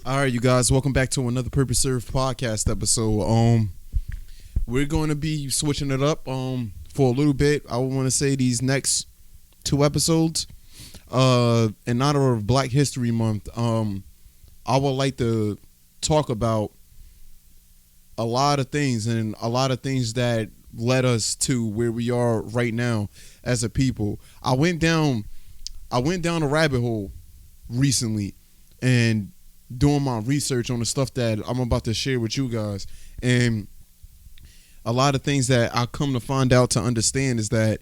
All right, you guys, welcome back to another Purpose Served podcast episode. We're going to be switching it up for a little bit. I want to say these next two episodes, in honor of Black History Month. I would like to talk about a lot of things that led us to where we are right now as a people. I went down a rabbit hole recently and doing my research on the stuff that I'm about to share with you guys. And a lot of things that I come to find out to understand is that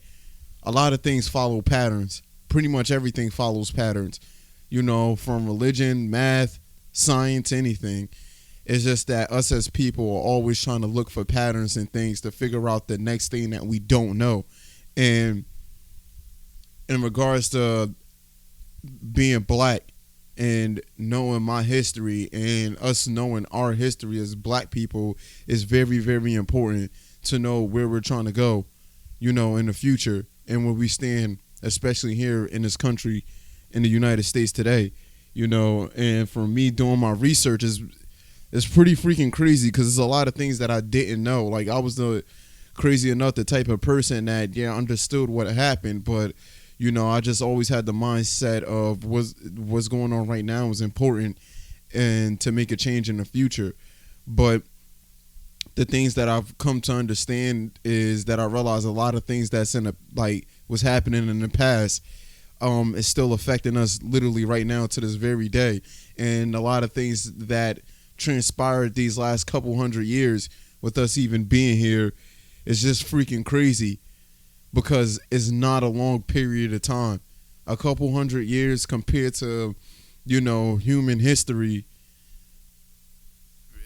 a lot of things follow patterns. Pretty much everything follows patterns, from religion, math, science, anything. It's just that us as people are always trying to look for patterns and things to figure out the next thing that we don't know. And in regards to being black and knowing my history and us knowing our history as black people is very, very important to know where we're trying to go, in the future and where we stand, especially here in this country, in the United States today, and for me doing my research is pretty freaking crazy because there's a lot of things that I didn't know. Like I was crazy enough the type of person that, understood what happened, but I just always had the mindset of what's going on right now is important and to make a change in the future. But the things that I've come to understand is that I realize a lot of things that's was happening in the past is still affecting us literally right now to this very day. And a lot of things that transpired these last couple hundred years with us even being here is just freaking crazy. Because it's not a long period of time. A couple hundred years compared to, human history,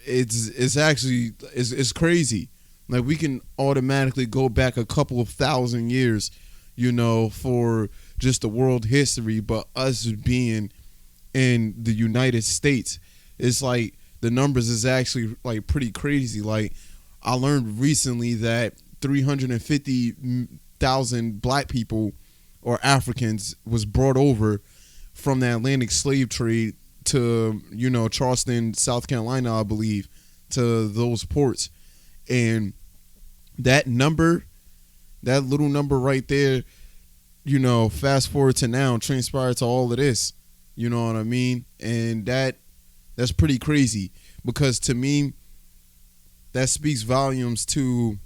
it's crazy. Like we can automatically go back a couple of thousand years, for just the world history, but us being in the United States, it's like the numbers is actually like pretty crazy. Like I learned recently that 350,000 black people or Africans was brought over from the Atlantic slave trade to, Charleston, South Carolina, I believe, to those ports. And that little number right there, fast forward to now, transpired to all of this. You know what I mean? And that's pretty crazy because to me, that speaks volumes to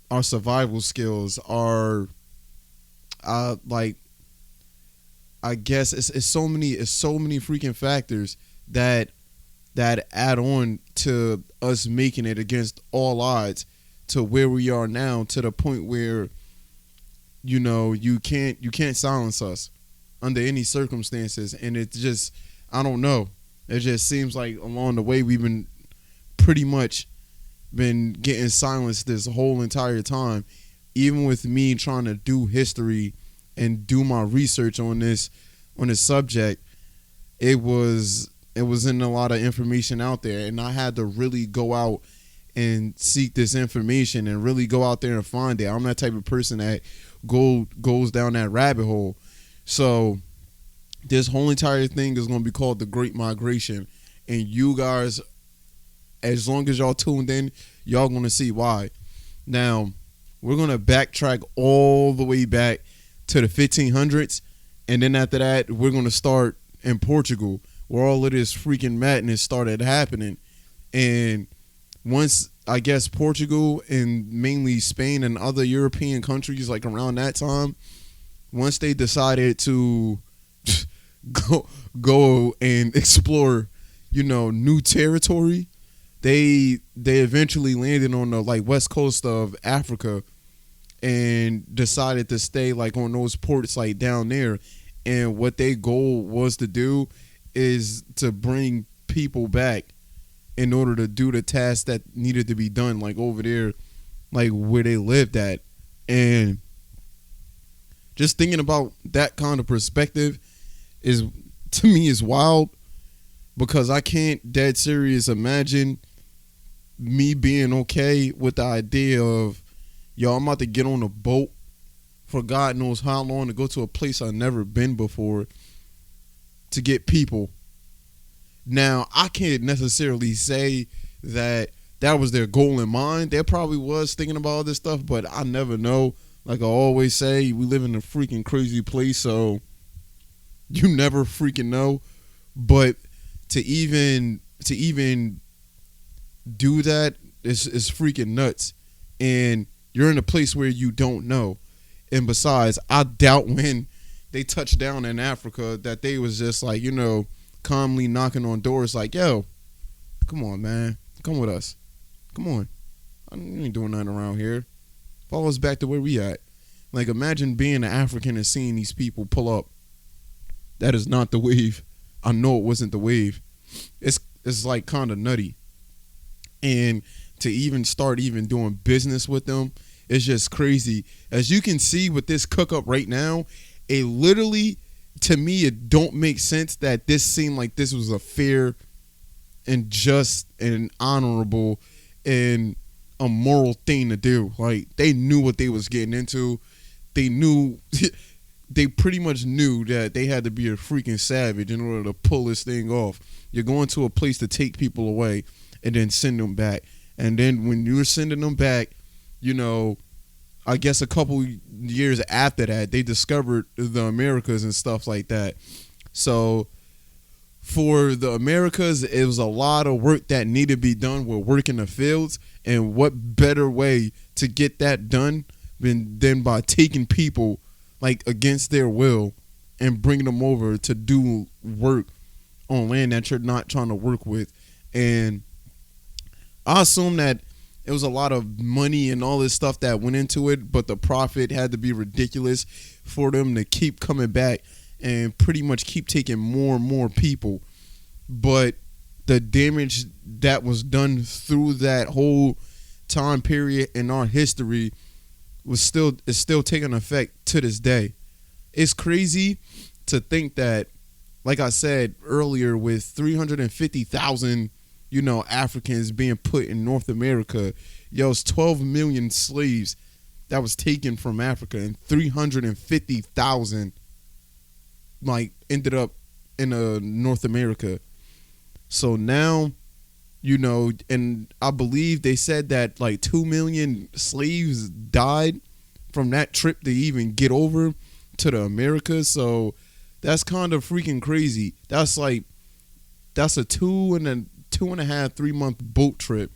our survival skills, I guess it's so many freaking factors that add on to us making it against all odds to where we are now, to the point where you can't silence us under any circumstances. And it's just, I don't know, it just seems like along the way we've been pretty much been getting silenced this whole entire time. Even with me trying to do history and do my research on this subject, it wasn't a lot of information out there, and I had to really go out and seek this information and really go out there and find it. I'm that type of person that goes down that rabbit hole. So this whole entire thing is going to be called the Great Migration, and you guys, as long as y'all tuned in, y'all going to see why. Now, we're going to backtrack all the way back to the 1500s. And then after that, we're going to start in Portugal, where all of this freaking madness started happening. And once, I guess, Portugal and mainly Spain and other European countries, like around that time, once they decided to go and explore, new territory, they eventually landed on the west coast of Africa and decided to stay on those ports down there. And what their goal was to do is to bring people back in order to do the tasks that needed to be done over there, where they lived at. And just thinking about that kind of perspective is, to me, is wild, because I can't dead serious imagine me being okay with the idea of, I'm about to get on a boat for God knows how long to go to a place I've never been before, to get people. Now, I can't necessarily say that that was their goal in mind. They probably was thinking about all this stuff, but I never know. Like I always say, we live in a freaking crazy place, so you never freaking know. But to even do that is freaking nuts. And you're in a place where you don't know. And besides, I doubt when they touched down in Africa that they was just like, calmly knocking on doors like, yo, come on, man. Come with us. Come on. I ain't doing nothing around here. Follow us back to where we at. Like, imagine being an African and seeing these people pull up. That is not the wave. I know it wasn't the wave. It's like kind of nutty. And to even start even doing business with them, it's just crazy. As you can see with this cook up right now, it literally, to me, it don't make sense that this seemed like this was a fair and just and honorable and a moral thing to do. Like, they knew what they was getting into. They knew, they pretty much knew that they had to be a freaking savage in order to pull this thing off. You're going to a place to take people away and then send them back. And then when you're sending them back, I guess a couple years after that, they discovered the Americas and stuff like that. So for the Americas, it was a lot of work that needed to be done with work in the fields. And what better way to get that done than by taking people like against their will and bringing them over to do work on land that you're not trying to work with. And I assume that it was a lot of money and all this stuff that went into it, but the profit had to be ridiculous for them to keep coming back and pretty much keep taking more and more people. But the damage that was done through that whole time period in our history is still taking effect to this day. It's crazy to think that, like I said earlier, with 350,000 Africans being put in North America, it's 12 million slaves that was taken from Africa, and 350,000 ended up in North America. So now, and I believe they said that 2 million slaves died from that trip to even get over to the Americas. So that's kind of freaking crazy. That's a 2.5, 3 month boat trip.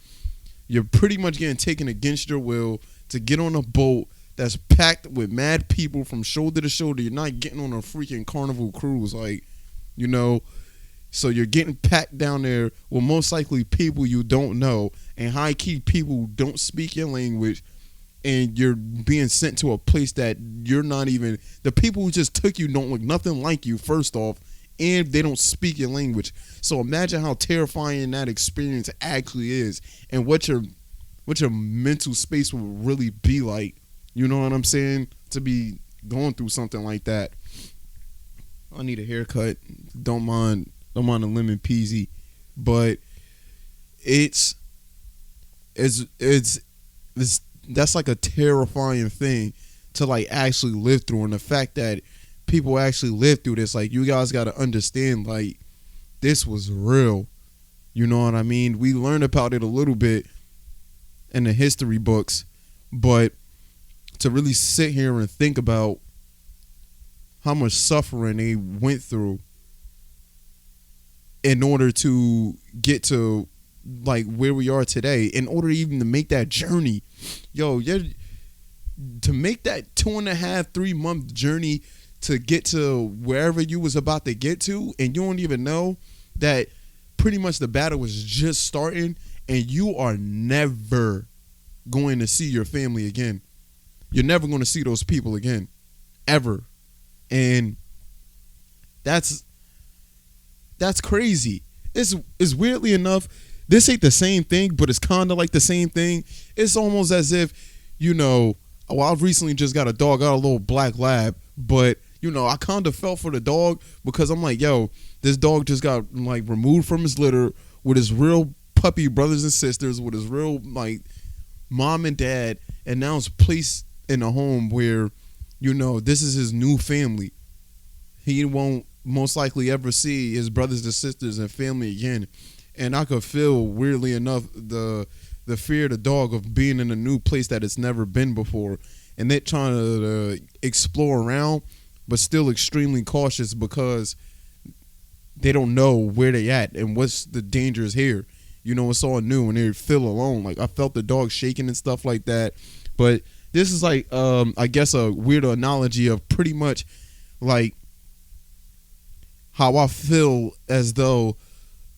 You're pretty much getting taken against your will to get on a boat that's packed with mad people from shoulder to shoulder. You're not getting on a freaking Carnival cruise, so you're getting packed down there with most likely people you don't know, and high key people who don't speak your language, and you're being sent to a place that you're not even, the people who just took you don't look nothing like you, first off, and they don't speak your language. So imagine how terrifying that experience actually is, and what your mental space will really be like. You know what I'm saying? To be going through something like that. I need a haircut. Don't mind a lemon peasy, but it's that's like a terrifying thing to actually live through, and the fact that people actually live through this, you guys got to understand, this was real. You know what I mean? We learned about it a little bit in the history books, but to really sit here and think about how much suffering they went through in order to get to where we are today, in order even to make that journey, to make that 2.5, 3 month journey to get to wherever you was about to get to, and you don't even know that pretty much the battle was just starting, and you are never going to see your family again. You're never going to see those people again, ever. And that's crazy. It's weirdly enough, this ain't the same thing, but it's kind of like the same thing. It's almost as if, I've recently just got a dog, got a little black lab, but, I kind of felt for the dog because I'm like, this dog just got removed from his litter with his real puppy brothers and sisters, with his real mom and dad, and now it's placed in a home where, this is his new family. He won't most likely ever see his brothers and sisters and family again. And I could feel, weirdly enough, the fear of the dog of being in a new place that it's never been before, and it trying to explore around, but still extremely cautious because they don't know where they at and what's the dangers here. You know, it's all new and they feel alone. Like I felt the dog shaking and stuff like that. But this is like, I guess a weird analogy of pretty much like how I feel as though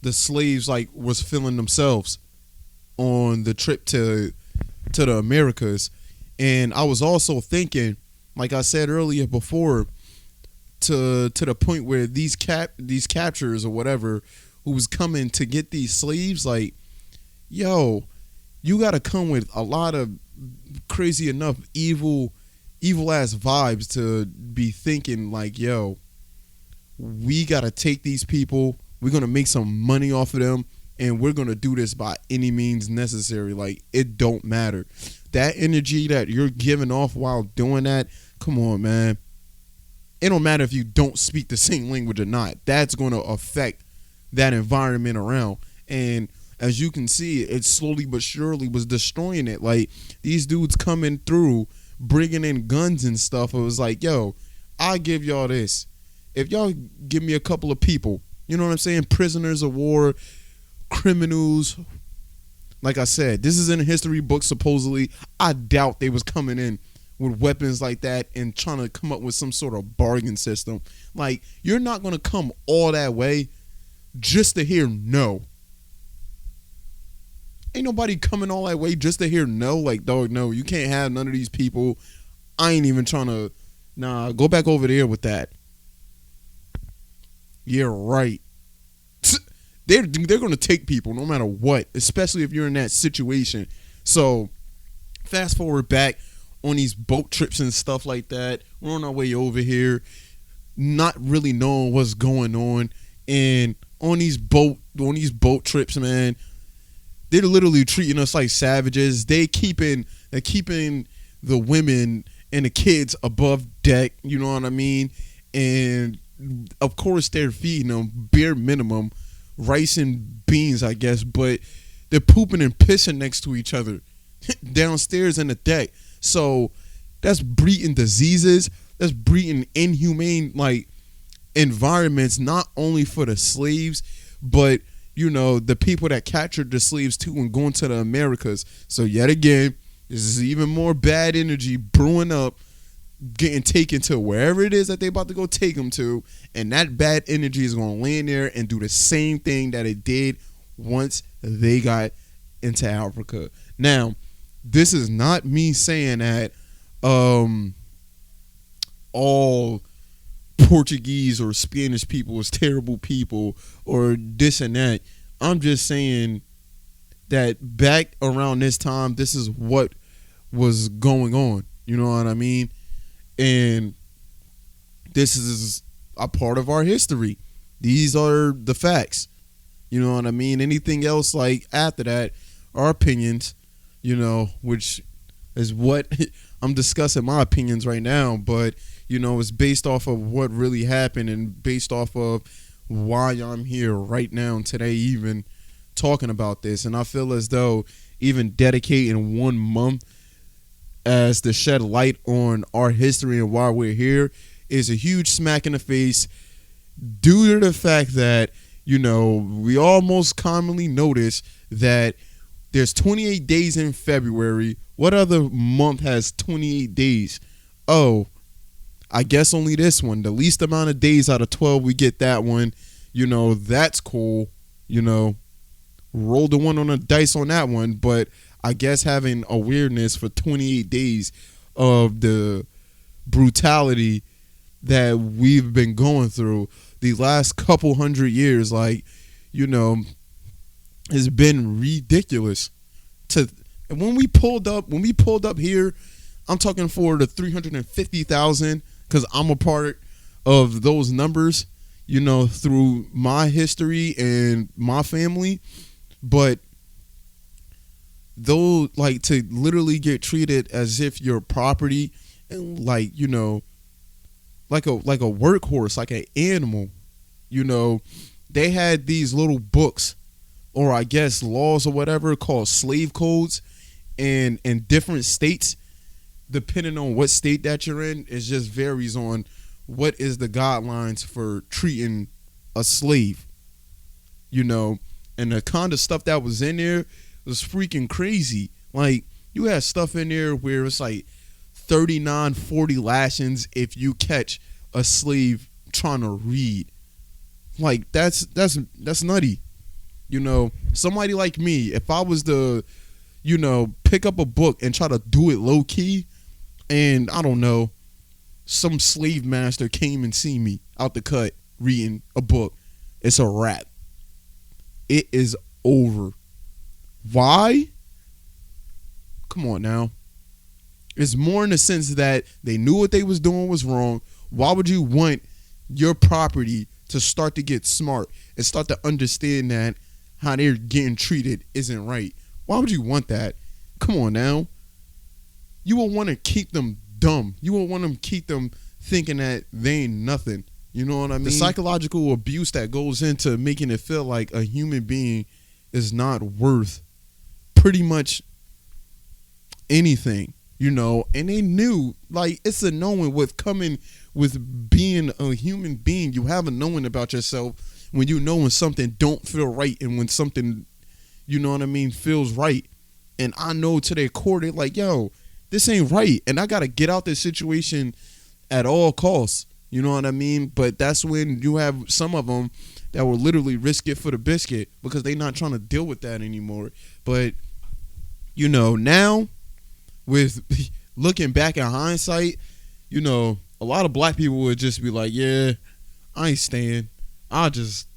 the slaves like was feeling themselves on the trip to the Americas. And I was also thinking, like I said earlier before, to the point where these captures or whatever who was coming to get these slaves, like, yo, you gotta come with a lot of crazy enough evil ass vibes to be thinking like, yo, we gotta take these people, we're gonna make some money off of them, and we're gonna do this by any means necessary. Like, it don't matter. That energy that you're giving off while doing that, come on, man. It don't matter if you don't speak the same language or not. That's gonna affect that environment around. And as you can see, it slowly but surely was destroying it. Like, these dudes coming through, bringing in guns and stuff. It was like, yo, I'll give y'all this. If y'all give me a couple of people, you know what I'm saying? Prisoners of war, criminals. Like I said, this is in a history book, supposedly. I doubt they was coming in with weapons like that and trying to come up with some sort of bargain system. Like, you're not going to come all that way just to hear no. Ain't nobody coming all that way just to hear no. Like, dog, no, you can't have none of these people. I ain't even trying to. Nah, go back over there with that. Yeah, right. They're going to take people no matter what, especially if you're in that situation. So, fast forward back on these boat trips and stuff like that. We're on our way over here, not really knowing what's going on. And on these boat trips, man, they're literally treating us like savages. They're keeping the women and the kids above deck, you know what I mean? And of course they're feeding them bare minimum rice and beans, I guess, but they're pooping and pissing next to each other downstairs in the deck. So that's breeding diseases, that's breeding inhumane like environments, not only for the slaves, but you know, the people that captured the slaves too and going to the Americas. So yet again, this is even more bad energy brewing up, getting taken to wherever it is that they about to go take them to, and that bad energy is going to land there and do the same thing that it did once they got into Africa. Now, this is not me saying that all Portuguese or Spanish people is terrible people or this and that. I'm just saying that back around this time, this is what was going on. You know what I mean? And this is a part of our history. These are the facts. You know what I mean? Anything else like after that are opinions, you know, which is what I'm discussing my opinions right now, but you know, it's based off of what really happened and based off of why I'm here right now today even talking about this. And I feel as though even dedicating 1 month as to shed light on our history and why we're here is a huge smack in the face due to the fact that, you know, we almost commonly notice that there's 28 days in February. What other month has 28 days? Oh, I guess only this one. The least amount of days out of 12, we get that one. You know, that's cool. You know, roll the one on the dice on that one. But I guess having awareness for 28 days of the brutality that we've been going through the last couple hundred years, like, you know, has been ridiculous. And when we pulled up here, I'm talking for the 350,000, because I'm a part of those numbers, you know, through my history and my family. But though, like, to literally get treated as if you're property and, like, you know, like a workhorse, like an animal. You know, they had these little books, or I guess laws or whatever, called slave codes, and in different states, depending on what state that you're in, it just varies on what is the guidelines for treating a slave. You know, and the kind of stuff that was in there was freaking crazy. Like, you had stuff in there where it's like 39, 40 lashings if you catch a slave trying to read. Like, that's nutty. You know, somebody like me, if I was to, you know, pick up a book and try to do it low key, and I don't know, some slave master came and see me out the cut reading a book, it's a wrap. It is over. Why? Come on now. It's more in the sense that they knew what they was doing was wrong. Why would you want your property to start to get smart and start to understand that how they're getting treated isn't right? Why would you want that? Come on now. You will want to keep them dumb. You will want to keep them thinking that they ain't nothing. You know what I mean? The psychological abuse that goes into making it feel like a human being is not worth pretty much anything, you know. And they knew, like, it's a knowing with coming with being a human being. You have a knowing about yourself when you know when something don't feel right and when something, you know what I mean, feels right. And I know to their core, they're like, yo, this ain't right, and I gotta get out this situation at all costs. You know what I mean? But that's when you have some of them that will literally risk it for the biscuit because they're not trying to deal with that anymore. But, you know, now with looking back in hindsight, you know, a lot of black people would just be like, yeah, I ain't staying. I'll just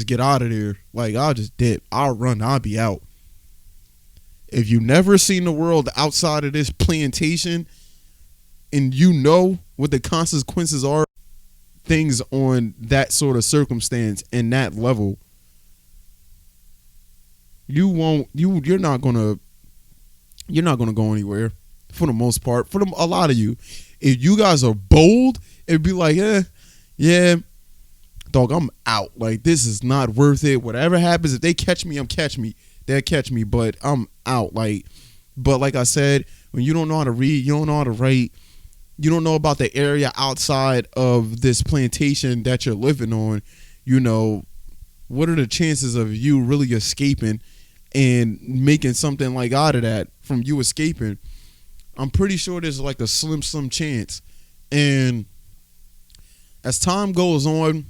get out of there. Like, I'll just dip. I'll run. I'll be out. If you never seen the world outside of this plantation and you know what the consequences are, things on that sort of circumstance and that level, you're not gonna go anywhere for the most part. For a lot of you, if you guys are bold, it'd be like, yeah, dog, I'm out. Like, this is not worth it. Whatever happens, if they catch me, they'll catch me, but I'm out. But like I said, when you don't know how to read, you don't know how to write, you don't know about the area outside of this plantation that you're living on, you know, what are the chances of you really escaping and making something like out of that from you escaping? I'm pretty sure there's like a slim chance. And as time goes on,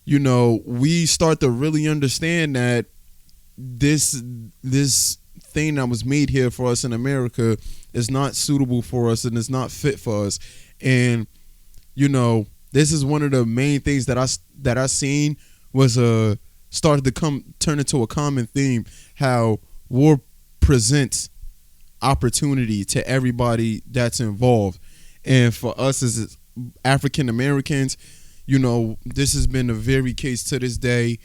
you know, we start to really understand that this thing that was made here for us in America is not suitable for us and is not fit for us. And, you know, this is one of the main things that I seen was started to turn into a common theme, how war presents opportunity to everybody that's involved. And for us as African Americans, you know, this has been a very case to this day,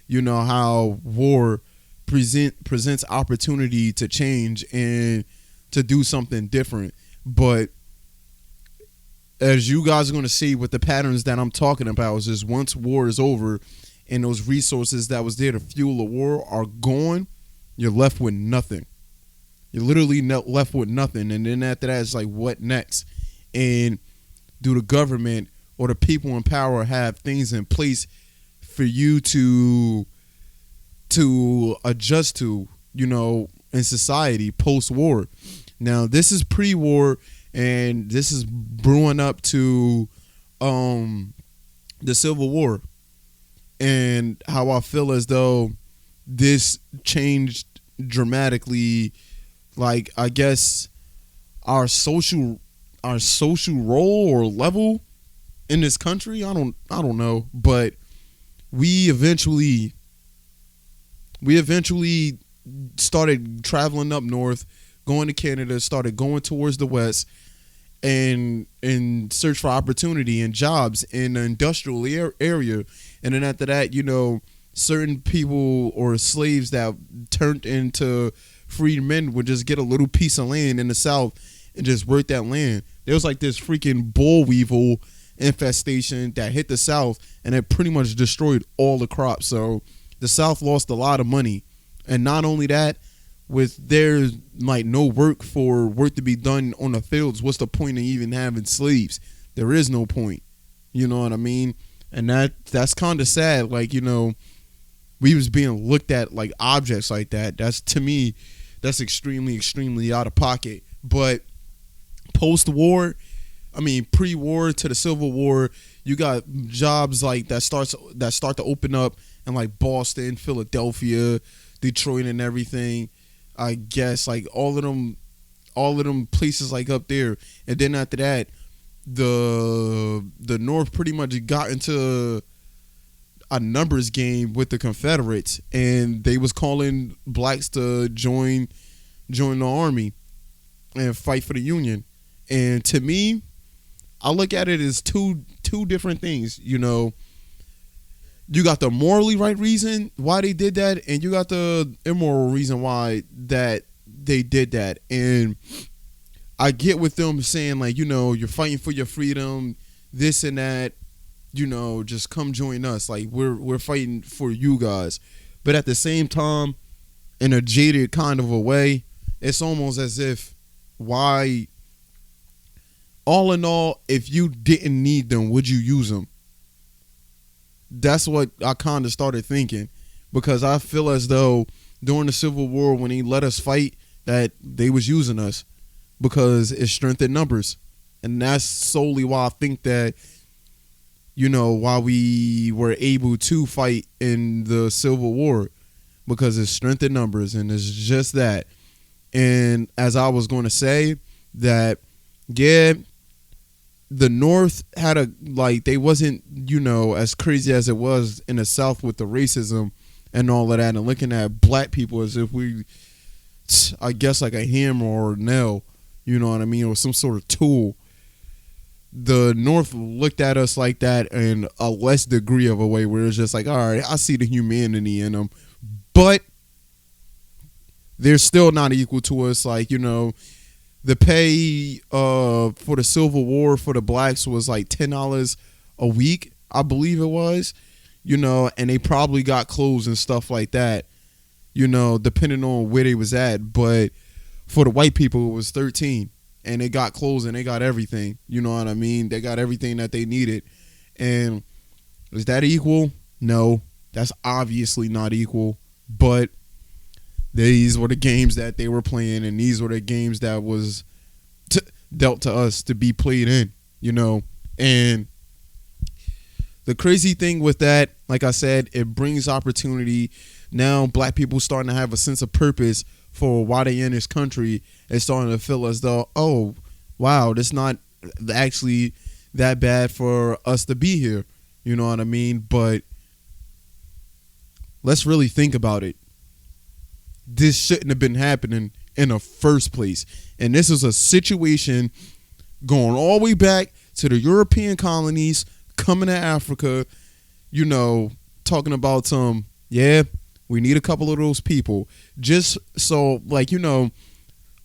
you know, how war presents opportunity to change and to do something different. But as you guys are going to see with the patterns that I'm talking about, is just once war is over and those resources that was there to fuel the war are gone, you're left with nothing. You're literally left with nothing. And then after that, it's like, what next? And do the government or the people in power have things in place for you to adjust to, you know, in society post-war? Now, this is pre-war, and this is brewing up to the Civil War, and how I feel as though this changed dramatically, like, I guess our social role or level in this country. I don't know, but we eventually started traveling up north, going to Canada, started going towards the west, and search for opportunity and jobs in the industrial area. And then after that, you know, certain people or slaves that turned into freed men would just get a little piece of land in the South and just work that land. There was like this freaking bull weevil infestation that hit the South, and it pretty much destroyed all the crops. So the South lost a lot of money. And not only that, with there's like no work to be done on the fields, what's the point of even having slaves? There is no point. You know what I mean? And that's kind of sad. Like, you know, we was being looked at like objects like that. That's, to me, that's extremely, extremely out of pocket. But post-war, pre-war to the Civil War, you got jobs like that start to open up in like Boston, Philadelphia, Detroit, and everything. I guess like all of them places like up there. And then after that, the North pretty much got into a numbers game with the Confederates, and they was calling blacks to join the army and fight for the Union. And to me, I look at it as two different things. You know, you got the morally right reason why they did that, and you got the immoral reason why that they did that. And I get with them saying, like, you know, you're fighting for your freedom, this and that, you know, just come join us. Like, we're fighting for you guys. But at the same time, in a jaded kind of a way, it's almost as if, why, all in all, if you didn't need them, would you use them? That's what I kind of started thinking, because I feel as though during the Civil War, when he let us fight, that they was using us because it strengthened numbers. And that's solely why I think that, you know, why we were able to fight in the Civil War, because it strengthened numbers, and it's just that. And as I was going to say, that, yeah, the North had they wasn't, you know, as crazy as it was in the South with the racism and all of that, and looking at black people as if we, I guess, like a hammer or a nail, you know what I mean, or some sort of tool. The North looked at us like that in a less degree of a way, where it's just like, all right, I see the humanity in them, but they're still not equal to us. Like, you know, the pay for the Civil War for the blacks was like $10 a week, I believe it was, you know, and they probably got clothes and stuff like that, you know, depending on where they was at. But for the white people, it was 13, and they got clothes and they got everything, you know what I mean? They got everything that they needed. And is that equal? No, that's obviously not equal. But these were the games that they were playing, and these were the games that was dealt to us to be played in, you know. And the crazy thing with that, like I said, it brings opportunity. Now black people starting to have a sense of purpose for why they in this country, and starting to feel as though, oh, wow, it's not actually that bad for us to be here, you know what I mean? But let's really think about it. This shouldn't have been happening in the first place. And this is a situation going all the way back to the European colonies, coming to Africa, you know, talking about some, yeah, we need a couple of those people. Just so, like, you know,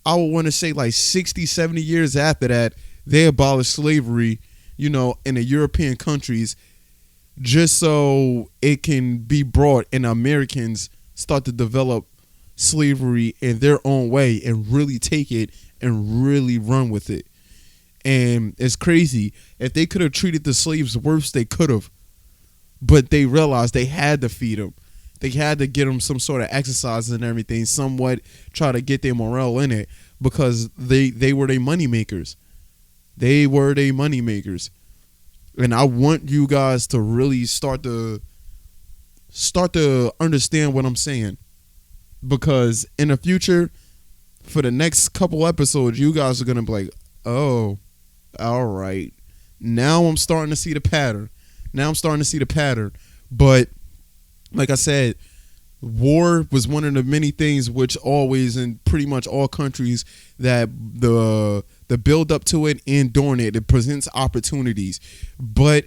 I would want to say like 60, 70 years after that, they abolished slavery, you know, in the European countries, just so it can be brought and Americans start to develop slavery in their own way and really take it and really run with it. And it's crazy. If they could have treated the slaves worse, they could have. But they realized they had to feed them. They had to get them some sort of exercise and everything, somewhat try to get their morale in it, because they were their money makers. They were their money makers. And I want you guys to really start to understand what I'm saying. Because in the future, for the next couple episodes, you guys are going to be like, oh, all right. Now I'm starting to see the pattern. But like I said, war was one of the many things which always, in pretty much all countries, that the build up to it and during it presents opportunities. But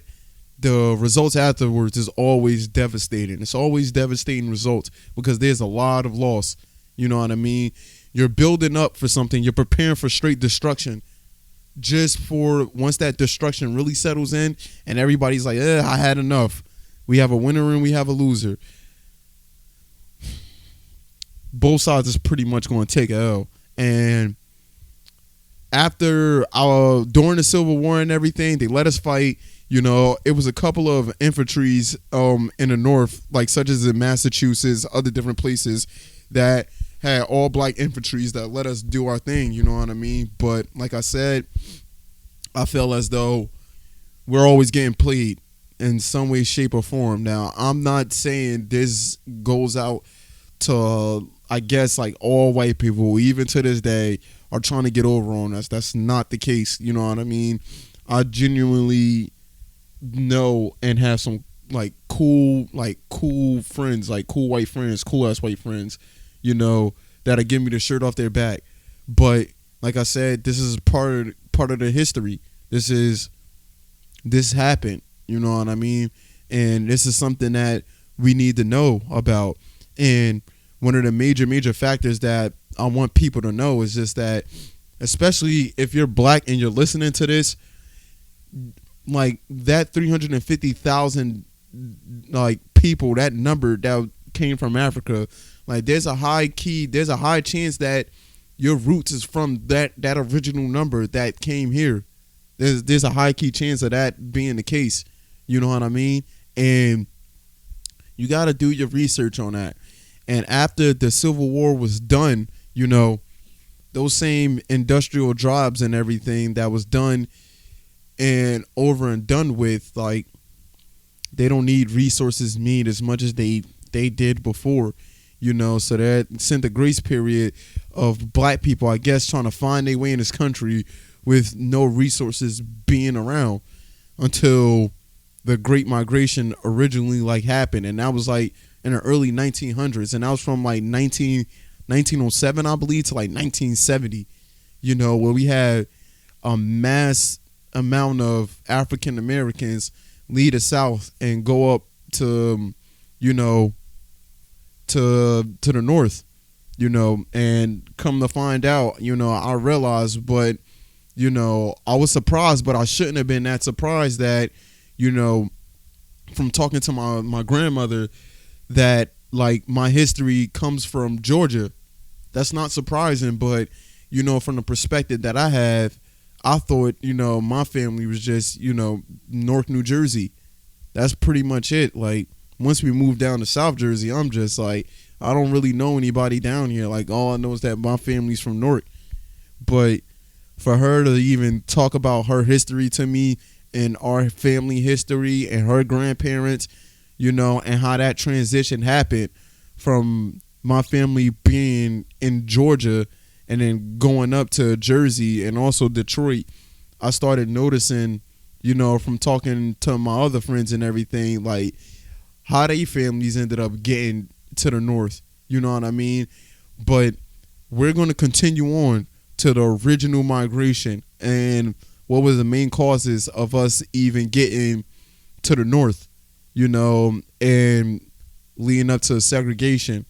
the results afterwards is always devastating. It's always devastating results, because there's a lot of loss. You know what I mean? You're building up for something. You're preparing for straight destruction. just for once that destruction really settles in and everybody's like, I had enough. We have a winner and we have a loser. Both sides is pretty much going to take a L. And after during the Civil War and everything, they let us fight. You know, it was a couple of infantries in the North, like such as in Massachusetts, other different places that had all black infantries that let us do our thing. You know what I mean? But like I said, I feel as though we're always getting played in some way, shape, or form. Now, I'm not saying this goes out to, I guess, like all white people, even to this day, are trying to get over on us. That's not the case. You know what I mean? I genuinely know and have some cool friends, like cool white friends, cool ass white friends, you know, that'll give me the shirt off their back. But like I said, this is part of the history. This happened. You know what I mean? And this is something that we need to know about. And one of the major factors that I want people to know is just that, especially if you're black and you're listening to this, like that 350,000 people, that number that came from Africa, like there's a high chance that your roots is from that original number that came here. There's a high key chance of that being the case. You know what I mean? And you got to do your research on that. And after the Civil War was done, you know, those same industrial jobs and everything that was done and over and done with, like, they don't need resources need as much as they did before, you know. So that sent a grace period of black people, I guess, trying to find their way in this country with no resources being around until the Great Migration originally happened. And that was like in the early 1900s, and that was from like 1907, I believe, to like 1970, you know, where we had a mass amount of African Americans leave the South and go up to, you know, to the North, you know. And come to find out, you know, I realized, but, you know, I was surprised, but I shouldn't have been that surprised that, you know, from talking to my grandmother, that like my history comes from Georgia. That's not surprising, but, you know, from the perspective that I have, I thought, you know, my family was just, you know, North New Jersey. That's pretty much it. Like, once we moved down to South Jersey, I'm just like, I don't really know anybody down here. Like, all I know is that my family's from Newark. But for her to even talk about her history to me and our family history and her grandparents, you know, and how that transition happened from my family being in Georgia and then going up to Jersey and also Detroit, I started noticing, you know, from talking to my other friends and everything, like how they families ended up getting to the North. You know what I mean? But we're going to continue on to the original migration and what was the main causes of us even getting to the North, you know, and leading up to segregation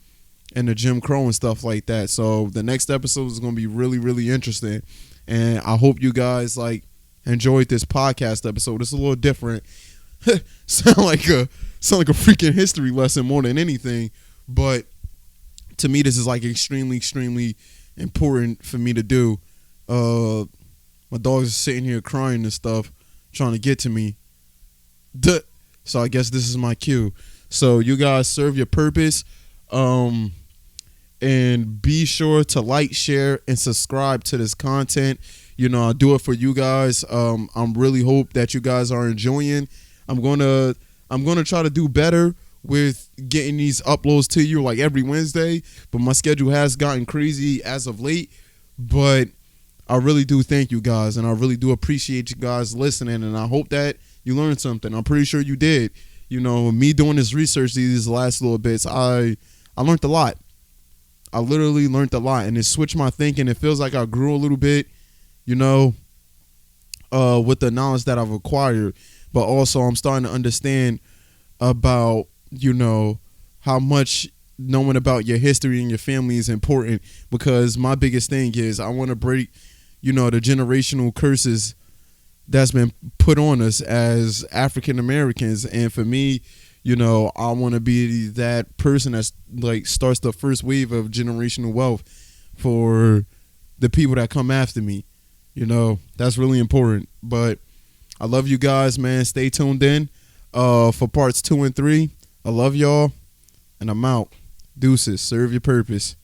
and the Jim Crow and stuff like that. So the next episode is going to be really, really interesting. And I hope you guys enjoyed this podcast episode. It's a little different. sound like a freaking history lesson more than anything. But to me, this is extremely, extremely important for me to do. My dog is sitting here crying and stuff, trying to get to me. So I guess this is my cue. So you guys serve your purpose. And be sure to like, share, and subscribe to this content. You know, I do it for you guys. I'm really hope that you guys are enjoying. I'm gonna try to do better with getting these uploads to you every Wednesday, but my schedule has gotten crazy as of late. But I really do thank you guys, and I really do appreciate you guys listening, and I hope that you learned something. I'm pretty sure you did. You know, me doing this research these last little bits, I learned a lot. I literally learned a lot, and it switched my thinking. It feels like I grew a little bit, you know, with the knowledge that I've acquired. But also I'm starting to understand about, you know, how much knowing about your history and your family is important, because my biggest thing is I want to break, the generational curses that's been put on us as African Americans. And for me, I want to be that person that's like starts the first wave of generational wealth for the people that come after me. That's really important. But I love you guys, man. Stay tuned in for parts 2 and 3. I love y'all, and I'm out. Deuces. Serve your purpose.